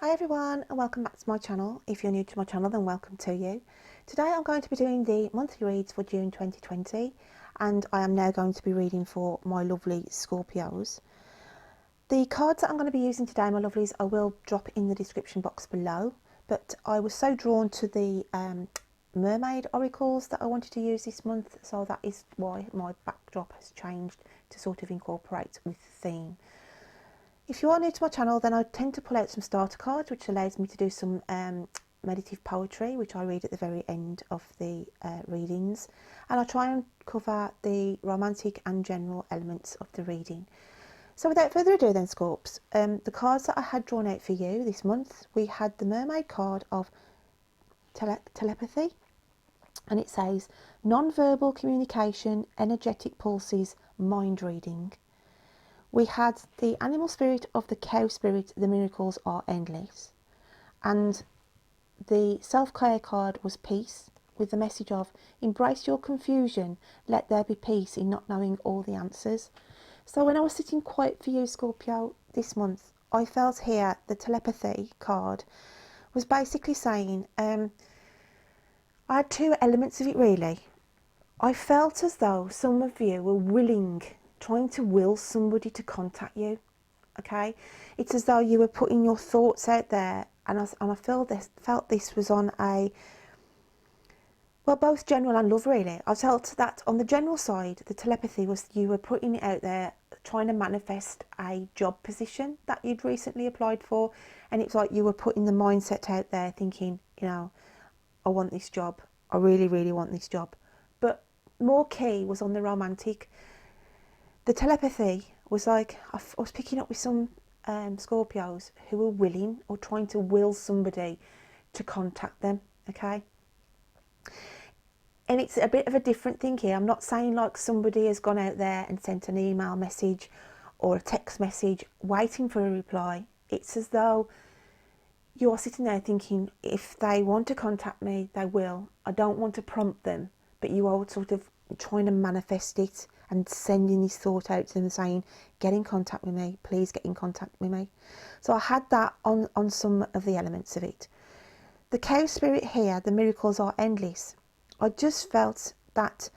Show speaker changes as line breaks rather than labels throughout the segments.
Hi everyone and welcome back to my channel. If you're new to my channel, then welcome to you. Today I'm going to be doing the monthly reads for June 2020 and I am now going to be reading for my lovely Scorpios. The cards that I'm going to be using today, my lovelies, I will drop in the description box below, but I was so drawn to the mermaid oracles that I wanted to use this month, so that is why my backdrop has changed to sort of incorporate with the theme. If you are new to my channel, then I tend to pull out some starter cards, which allows me to do some meditative poetry, which I read at the very end of the readings. And I try and cover the romantic and general elements of the reading. So without further ado then, Scorps, the cards that I had drawn out for you this month, we had the Mermaid card of telepathy. And it says, non-verbal communication, energetic pulses, mind reading. We had the animal spirit of the cow spirit, the miracles are endless. And the self-care card was peace, with the message of embrace your confusion, let there be peace in not knowing all the answers. So when I was sitting quiet for you, Scorpio, this month, I felt here the telepathy card was basically saying, I had two elements of it really. I felt as though some of you were trying to will somebody to contact you. Okay, it's as though you were putting your thoughts out there, and I felt this was on a, well, both general and love really. I felt that on the general side, the telepathy was you were putting it out there, trying to manifest a job position that you'd recently applied for, and it's like you were putting the mindset out there thinking, you know, I want this job, I really, really want this job. But more key was on the romantic. The telepathy was like, I was picking up with some Scorpios who were willing or trying to will somebody to contact them, okay? And it's a bit of a different thing here. I'm not saying like somebody has gone out there and sent an email message or a text message waiting for a reply. It's as though you're sitting there thinking, if they want to contact me, they will. I don't want to prompt them, but you are sort of trying to manifest it and sending this thought out to them saying, get in contact with me, please get in contact with me. So I had that on some of the elements of it. The cow spirit here, the miracles are endless. I just felt that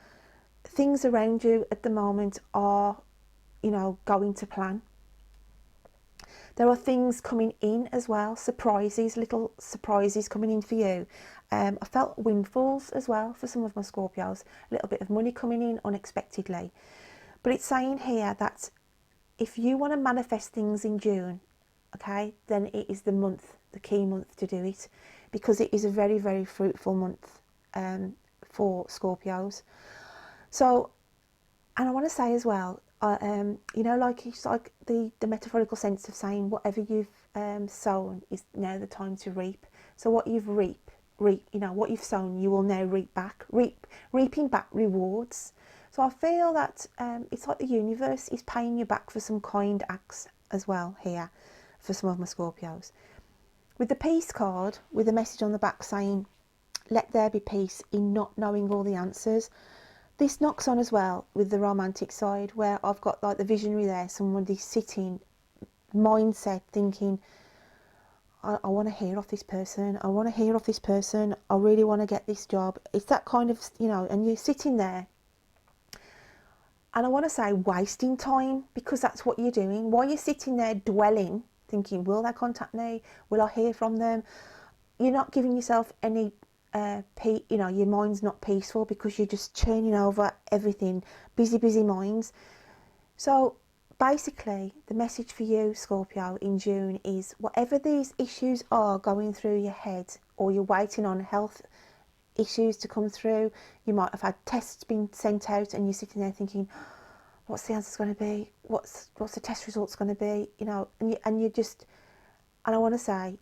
things around you at the moment are, you know, going to plan. There are things coming in as well, surprises, little surprises coming in for you. I felt windfalls as well for some of my Scorpios, a little bit of money coming in unexpectedly. But it's saying here that if you want to manifest things in June, okay, then it is the month, the key month to do it, because it is a very, very fruitful month for Scorpios. So, and I want to say as well, you know, like it's like the metaphorical sense of saying whatever you've sown is now the time to reap. So what you've reap, you know, what you've sown, you will now reap back, reaping back rewards. So I feel that it's like the universe is paying you back for some kind acts as well here for some of my Scorpios. With the peace card, with a message on the back saying, let there be peace in not knowing all the answers. This knocks on as well with the romantic side, where I've got like the visionary there, somebody sitting, mindset, thinking, I want to hear off this person, I want to hear off this person, I really want to get this job. It's that kind of, you know, and you're sitting there, and I want to say wasting time, because that's what you're doing. While you're sitting there dwelling, thinking, will they contact me? Will I hear from them? You're not giving yourself any you know, your mind's not peaceful because you're just churning over everything, busy minds. So basically the message for you, Scorpio, in June is whatever these issues are going through your head, or you're waiting on health issues to come through, you might have had tests being sent out and you're sitting there thinking, what's the answer's going to be, what's the test results going to be, you know, and you just, and I want to say,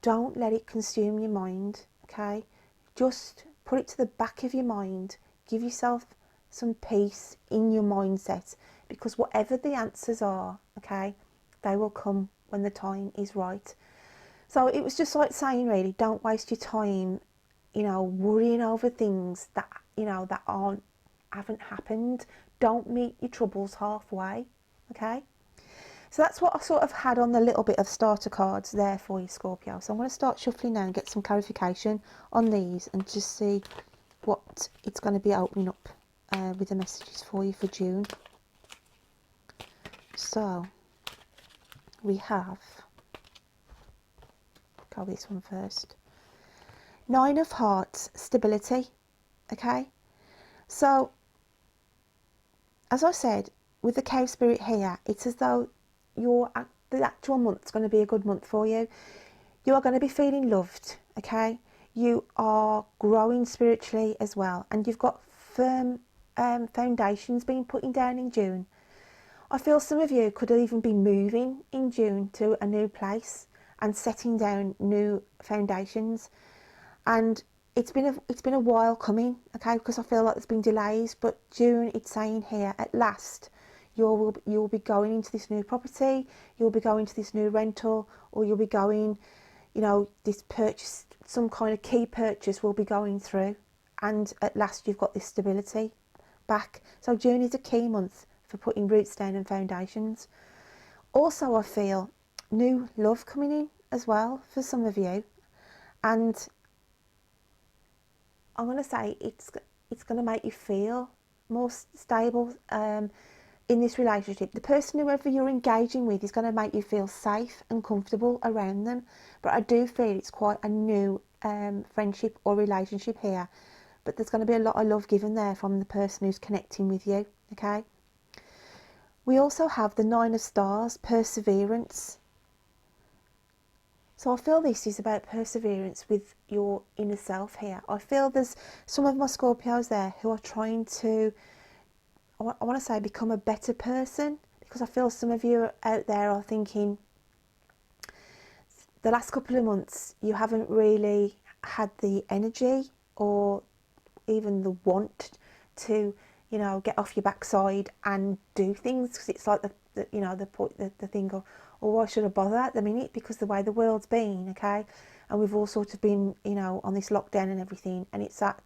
don't let it consume your mind, okay? Just put it to the back of your mind. Give yourself some peace in your mindset, because whatever the answers are, okay, they will come when the time is right. So it was just like saying, really, don't waste your time, you know, worrying over things that, you know, that haven't happened. Don't meet your troubles halfway, okay? So that's what I sort of had on the little bit of starter cards there for you, Scorpio. So I'm going to start shuffling now and get some clarification on these and just see what it's going to be opening up with the messages for you for June. So we have, go with this one first. 9 of Hearts, stability. Okay, so as I said, with the cow spirit here, it's as though the actual month's going to be a good month for you. You are going to be feeling loved, okay? You are growing spiritually as well, and you've got firm foundations being put down in June. I feel some of you could even be moving in June to a new place and setting down new foundations. And it's been a while coming, okay? Because I feel like there's been delays, but June, it's saying here, at last, you'll be going into this new property, you'll be going to this new rental, or you'll be going, you know, this purchase, some kind of key purchase will be going through, and at last you've got this stability back. So June is a key month for putting roots down and foundations. Also, I feel new love coming in as well for some of you, and I'm going to say it's going to make you feel more stable in this relationship. The person, whoever you're engaging with, is going to make you feel safe and comfortable around them. But I do feel it's quite a new friendship or relationship here. But there's going to be a lot of love given there from the person who's connecting with you, okay? We also have the 9 of Stars, perseverance. So I feel this is about perseverance with your inner self here. I feel there's some of my Scorpios there who are trying to, I want to say, become a better person, because I feel some of you out there are thinking the last couple of months you haven't really had the energy or even the want to, you know, get off your backside and do things, because it's like the thing of, oh, why should I bother at the minute, because the way the world's been, okay, and we've all sort of been, you know, on this lockdown and everything, and it's that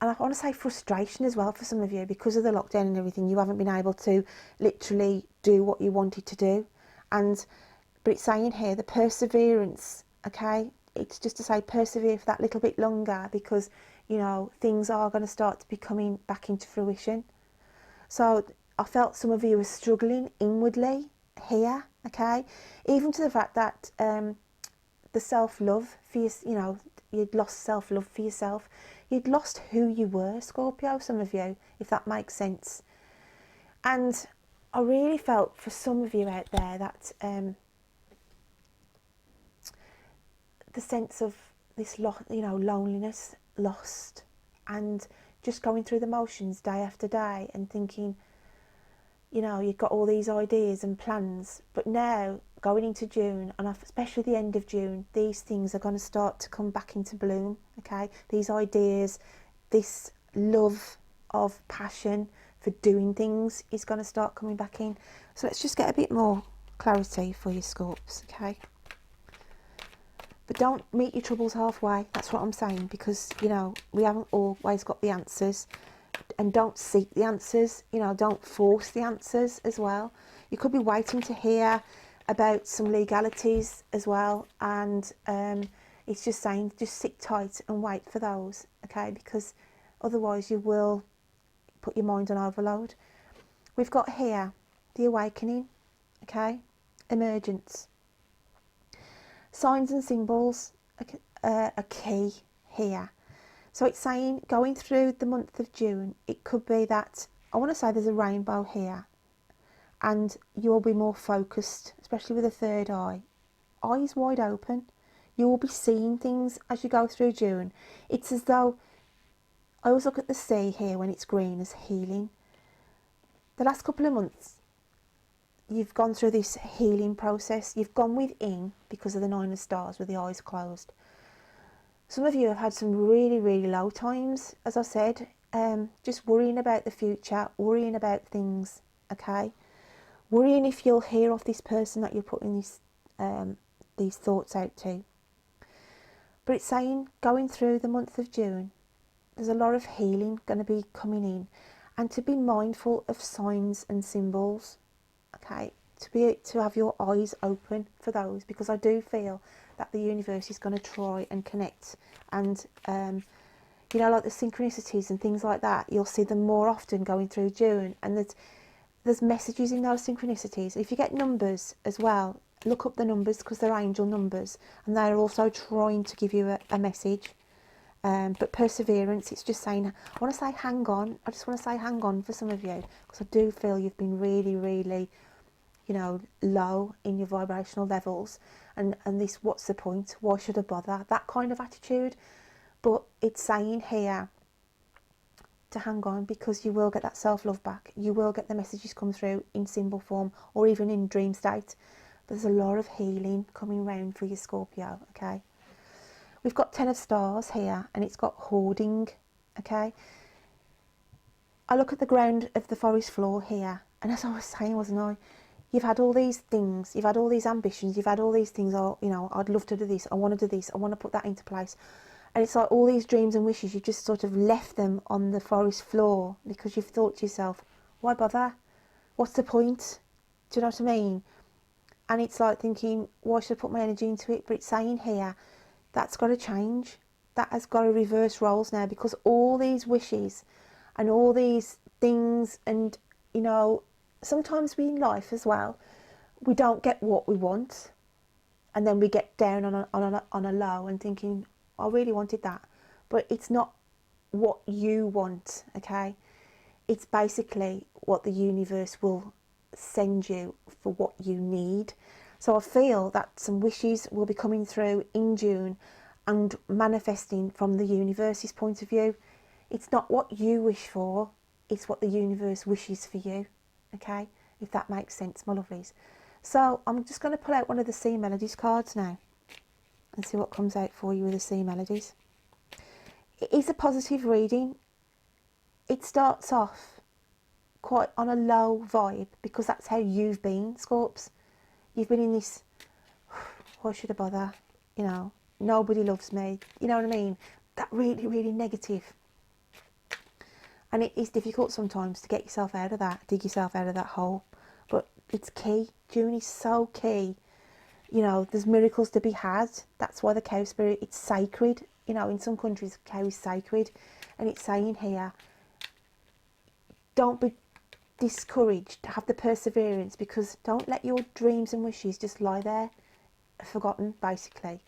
and I want to say frustration as well for some of you, because of the lockdown and everything, you haven't been able to literally do what you wanted to do. But it's saying here the perseverance, okay, it's just to say persevere for that little bit longer, because, you know, things are going to start to be coming back into fruition. So I felt some of you were struggling inwardly here, okay, even to the fact that the self-love for you know, you'd lost self-love for yourself. You'd lost who you were, Scorpio, some of you, if that makes sense. And I really felt for some of you out there that the sense of this, you know, loneliness, lost, and just going through the motions day after day and thinking, you know, you've got all these ideas and plans, but now going into June, and especially the end of June, these things are going to start to come back into bloom, okay? These ideas, this love of passion for doing things is going to start coming back in. So let's just get a bit more clarity for your Scorps, okay? But don't meet your troubles halfway, that's what I'm saying, because, you know, we haven't always got the answers. And don't seek the answers, you know, don't force the answers as well. You could be waiting to hear about some legalities as well, and it's just saying just sit tight and wait for those, okay, because otherwise you will put your mind on overload. We've got here the awakening, okay, emergence, signs and symbols are key here. So it's saying going through the month of June, it could be that, I want to say there's a rainbow here, and you'll be more focused, especially with the third eye. Eyes wide open. You will be seeing things as you go through June. It's as though, I always look at the sea here when it's green as healing. The last couple of months, you've gone through this healing process. You've gone within because of the 9 of Stars with the eyes closed. Some of you have had some really, really low times, as I said, just worrying about the future, worrying about things, okay? Worrying if you'll hear off this person that you're putting these thoughts out to. But it's saying, going through the month of June, there's a lot of healing going to be coming in. and to be mindful of signs and symbols, okay, to have your eyes open for those, because I do feel that the universe is going to try and connect, and you know, like the synchronicities and things like that, you'll see them more often going through June, and there's messages in those synchronicities. If you get numbers as well, look up the numbers, because they're angel numbers, and they're also trying to give you a message. But perseverance, it's just saying, I want to say hang on. I just want to say hang on for some of you, because I do feel you've been really, really, you know, low in your vibrational levels, and this, what's the point? Why should I bother? That kind of attitude. But it's saying here to hang on, because you will get that self-love back. You will get the messages come through in symbol form or even in dream state. There's a lot of healing coming round for you, Scorpio, okay? We've got 10 of stars here, and it's got hoarding, okay? I look at the ground of the forest floor here, and as I was saying, wasn't I, you've had all these things, you've had all these ambitions, you've had all these things, oh, you know, I'd love to do this, I want to do this, I want to put that into place. And it's like all these dreams and wishes, you've just sort of left them on the forest floor, because you've thought to yourself, why bother? What's the point? Do you know what I mean? And it's like thinking, why should I put my energy into it? But it's saying here, that's got to change. That has got to reverse roles now, because all these wishes and all these things, and, you know, sometimes we in life as well, we don't get what we want, and then we get down on a low and thinking, I really wanted that. But it's not what you want, okay? It's basically what the universe will send you for what you need. So I feel that some wishes will be coming through in June and manifesting from the universe's point of view. It's not what you wish for, it's what the universe wishes for you, okay? If that makes sense, my lovelies. So I'm just going to pull out one of the Sea Melodies cards now and see what comes out for you with the Sea Melodies. It is a positive reading. It starts off quite on a low vibe, because that's how you've been, Scorps. You've been in this, why should I bother? You know, nobody loves me. You know what I mean? That really, really negative. And it is difficult sometimes to get yourself out of that, dig yourself out of that hole. But it's key. June is so key. You know, there's miracles to be had. That's why the cow spirit, it's sacred. You know, in some countries, cow is sacred. And it's saying here, don't be discouraged, have the perseverance, because don't let your dreams and wishes just lie there forgotten, basically,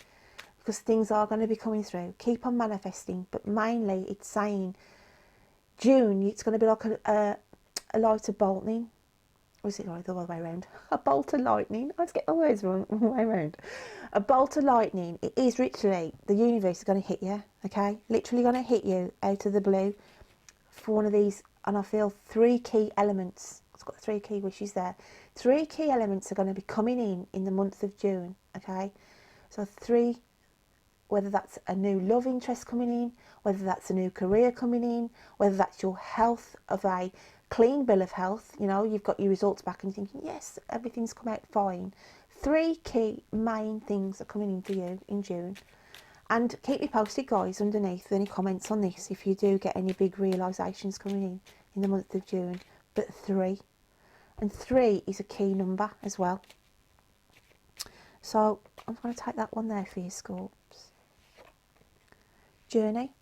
because things are going to be coming through. Keep on manifesting, but mainly it's saying June, it's going to be like a light of bolting. Or is it like the other way around? A bolt of lightning. I just get my words wrong. The way around. A bolt of lightning. It is literally, the universe is going to hit you, okay? Literally going to hit you out of the blue for one of these. And I feel 3 key elements. It's got 3 key wishes there. 3 key elements are going to be coming in the month of June, okay? So 3, whether that's a new love interest coming in, whether that's a new career coming in, whether that's your health of a clean bill of health, you know, you've got your results back and you're thinking, yes, everything's come out fine. 3 key main things are coming in for you in June. And keep me posted, guys, underneath with any comments on this, if you do get any big realisations coming in the month of June. But 3. And 3 is a key number as well. So I'm going to take that one there for you, Scorps. Journey.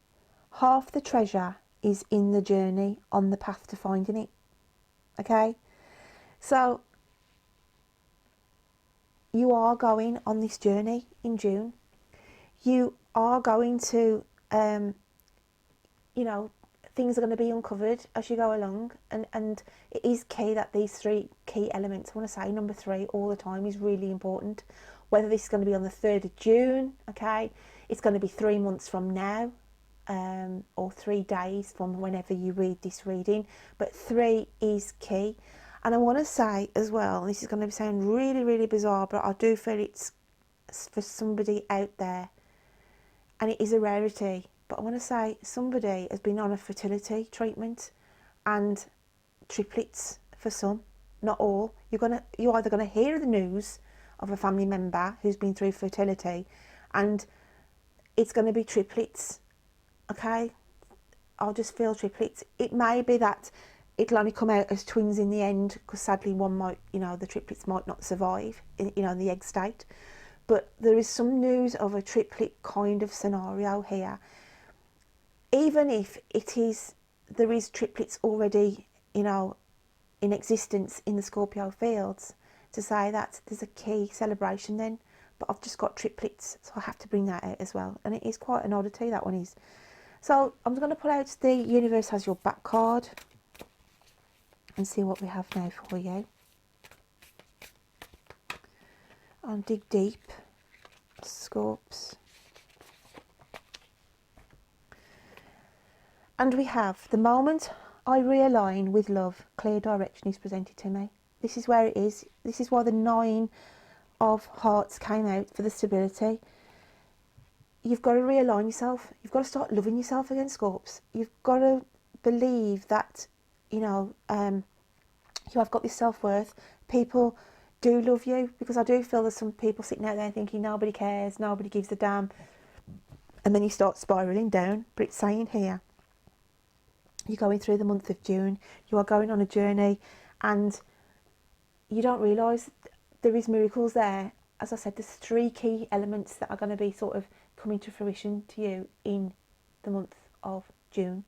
Half the treasure is in the journey, on the path to finding it. Okay? So you are going on this journey in June. You are going to, you know, things are going to be uncovered as you go along. And it is key that these 3 key elements, I want to say number 3 all the time, is really important. Whether this is going to be on the 3rd of June, okay? It's going to be 3 months from now, or 3 days from whenever you read this reading. But 3 is key. And I want to say as well, this is going to sound really, really bizarre, but I do feel it's for somebody out there. And it is a rarity. But I want to say somebody has been on a fertility treatment, and triplets for some, not all. You're either going to hear the news of a family member who's been through fertility, and it's going to be triplets, okay? I'll just feel triplets. It may be that it'll only come out as twins in the end, because sadly one might, you know, the triplets might not survive in, you know, in the egg state. But there is some news of a triplet kind of scenario here. Even if there is triplets already, you know, in existence in the Scorpio fields, to say that there's a key celebration then. But I've just got triplets, so I have to bring that out as well. And it is quite an oddity, that one is. So I'm going to pull out the Universe Has Your Back card and see what we have now for you. And dig deep, Scorps. And we have, the moment I realign with love, clear direction is presented to me. This is where it is. This is why the 9 of Hearts came out, for the stability. You've got to realign yourself. You've got to start loving yourself again, Scorps. You've got to believe that, you know, you have got this self-worth. People do love you, because I do feel there's some people sitting out there thinking nobody cares, nobody gives a damn, and then you start spiralling down. But it's saying here, you're going through the month of June, you are going on a journey, and you don't realise there is miracles there. As I said, there's 3 key elements that are going to be sort of coming to fruition to you in the month of June.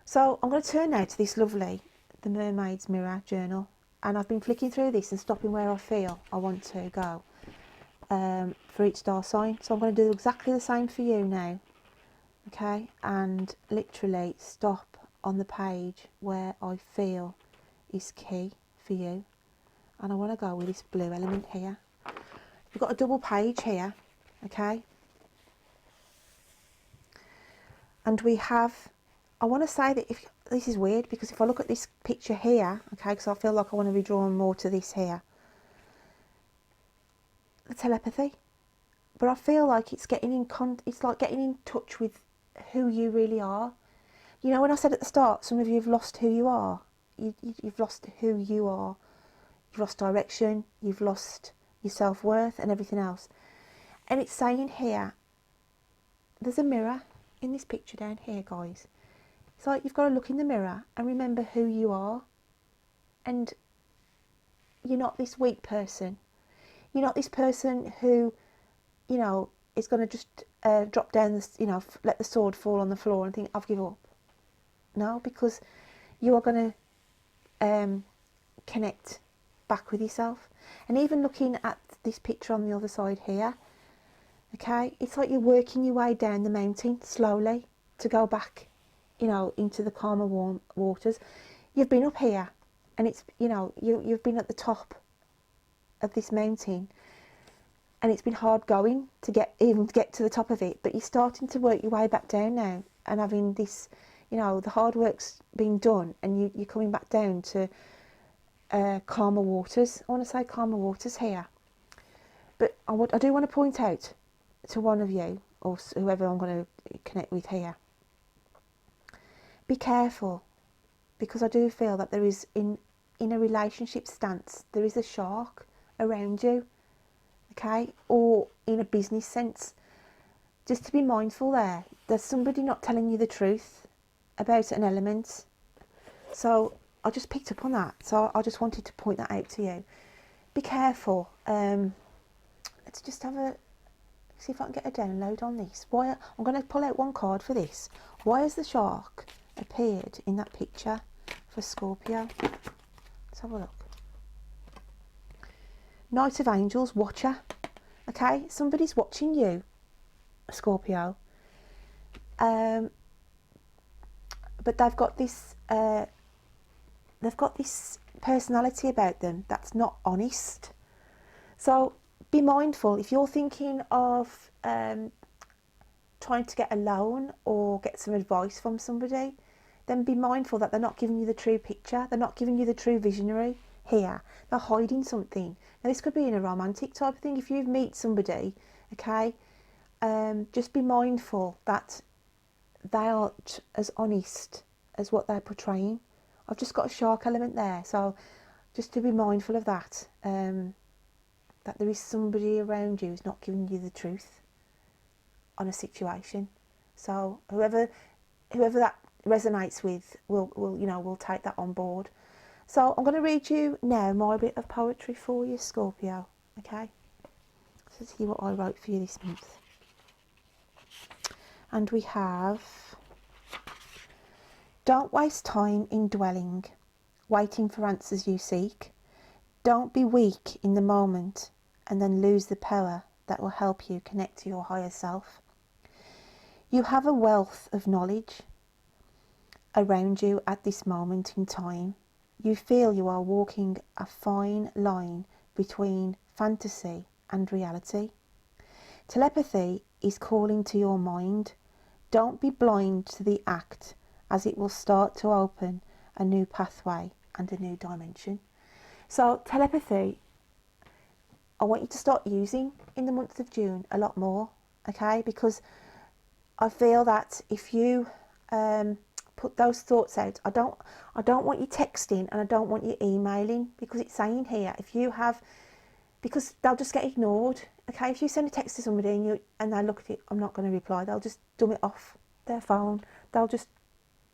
So I'm going to turn now to this lovely, the Mermaid's Mirror journal, and I've been flicking through this and stopping where I feel I want to go for each star sign. So I'm going to do exactly the same for you now, okay, and literally stop on the page where I feel is key for you. And I want to go with this blue element here. We've got a double page here, okay, and we have, I want to say that, if this is weird, because if I look at this picture here, okay, because I feel like I want to be drawn more to this here, the telepathy, but I feel like it's it's like getting in touch with who you really are. You know, when I said at the start, some of you have lost who you are. You've lost who you are. You've lost direction. You've lost your self-worth and everything else. And it's saying here, there's a mirror in this picture down here, guys. It's like you've got to look in the mirror and remember who you are. And you're not this weak person. You're not this person who, you know, is going to just drop down, you know, let the sword fall on the floor and think, I've given up. No, because you are going to connect back with yourself. And even looking at this picture on the other side here, okay, it's like you're working your way down the mountain slowly to go back, you know, into the calmer warm waters. You've been up here, and it's, you know, you've been at the top of this mountain, and it's been hard going to get to the top of it, but you're starting to work your way back down now, and having this, you know, the hard work's been done, and you're coming back down to calmer waters. I want to say calmer waters here. But I do want to point out to one of you, or whoever I'm going to connect with here, be careful, because I do feel that there is, in a relationship stance, there is a shark around you, okay, or in a business sense. Just to be mindful there. There's somebody not telling you the truth about an element. So I just picked up on that. So I just wanted to point that out to you. Be careful. Let's just have a see if I can get a download on this. Why, I'm going to pull out one card for this. Why has the shark appeared in that picture for Scorpio? Let's have a look. Knight of Angels, Watcher. Okay, somebody's watching you, Scorpio. But they've got this personality about them that's not honest. So be mindful if you're thinking of trying to get a loan or get some advice from somebody, then be mindful that they're not giving you the true picture. They're not giving you the true visionary here. They're hiding something. Now this could be in a romantic type of thing. If you meet somebody, okay, just be mindful that they aren't as honest as what they're portraying. I've just got a shark element there, so just to be mindful of that, that there is somebody around you who's not giving you the truth on a situation. So whoever that resonates with, we'll take that on board. So I'm going to read you now my bit of poetry for you, Scorpio. Okay, so see what I wrote for you this month. And we have: don't waste time in dwelling, waiting for answers you seek. Don't be weak in the moment and then lose the power that will help you connect to your higher self. You have a wealth of knowledge around you at this moment in time. You feel you are walking a fine line between fantasy and reality. Telepathy is calling to your mind. Don't be blind to the act, as it will start to open a new pathway and a new dimension. So telepathy, I want you to start using in the month of June a lot more, okay? Because I feel that if you put those thoughts out, I don't want you texting and I don't want you emailing, because it's saying here, if you have, because they'll just get ignored, okay? If you send a text to somebody and they look at it, I'm not going to reply, they'll just dump it off their phone, they'll just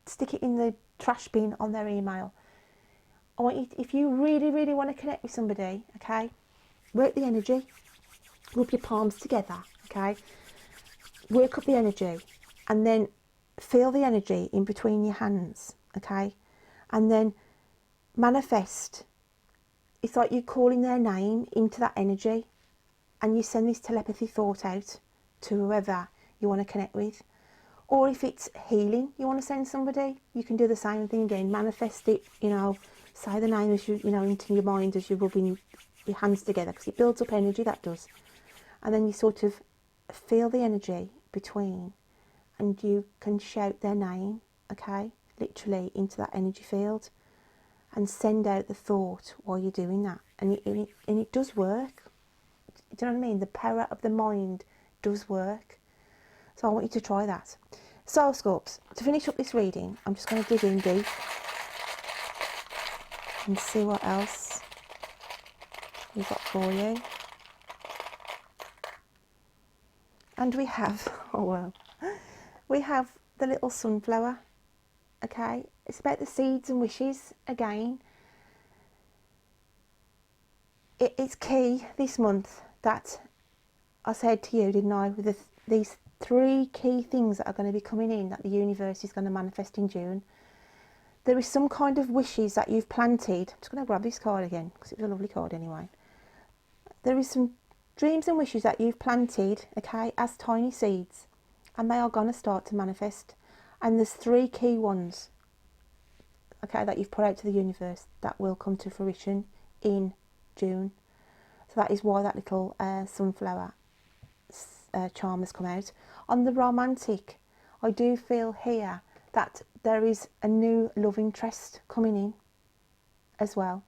stick it in the trash bin on their email. I want you, if you really, really want to connect with somebody, okay, work the energy, rub your palms together, okay, work up the energy, and then feel the energy in between your hands, okay, and then manifest. It's like you're calling their name into that energy, and you send this telepathy thought out to whoever you want to connect with. Or if it's healing you want to send somebody, you can do the same thing again, manifest it, say the name as you, into your mind as you're rubbing your hands together, because it builds up energy, that does. And then you sort of feel the energy between, and you can shout their name, okay, literally into that energy field, and send out the thought while you're doing that. And it does work. Do you know what I mean? The power of the mind does work. So I want you to try that. So Scorps, to finish up this reading, I'm just going to dig in deep and see what else we've got for you. And we have, oh well, we have the little sunflower, okay? It's about the seeds and wishes again. It's key this month that I said to you, didn't I, with these 3 key things that are going to be coming in, that the universe is going to manifest in June. There is some kind of wishes that you've planted. I'm just going to grab this card again because it was a lovely card anyway. There is some dreams and wishes that you've planted, okay, as tiny seeds, and they are going to start to manifest. And there's 3 key ones, okay, that you've put out to the universe that will come to fruition in June. So that is why that little sunflower charm has come out. On the romantic, I do feel here that there is a new love interest coming in as well.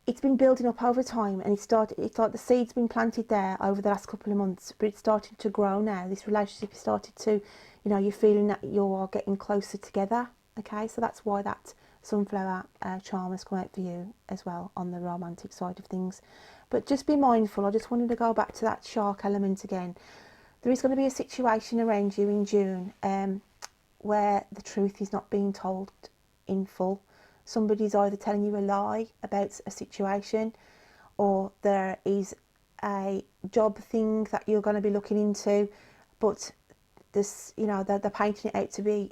It's been building up over time, and it's like the seed's been planted there over the last couple of months, but it's starting to grow now. This relationship has started to, you're feeling that you are getting closer together, okay? So that's why that sunflower charm has come out for you as well on the romantic side of things. But just be mindful, I just wanted to go back to that shark element again. There is going to be a situation around you in June where the truth is not being told in full. Somebody's either telling you a lie about a situation, or there is a job thing that you're going to be looking into, but this, they're painting it out to be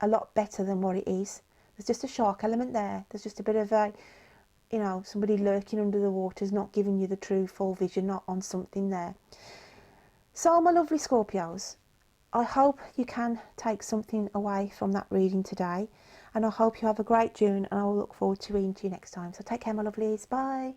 a lot better than what it is. There's just a shark element there. There's just a bit of a, somebody lurking under the waters, not giving you the true full vision, not on something there. So my lovely Scorpios, I hope you can take something away from that reading today, and I hope you have a great June, and I will look forward to reading to you next time. So take care, my lovelies. Bye.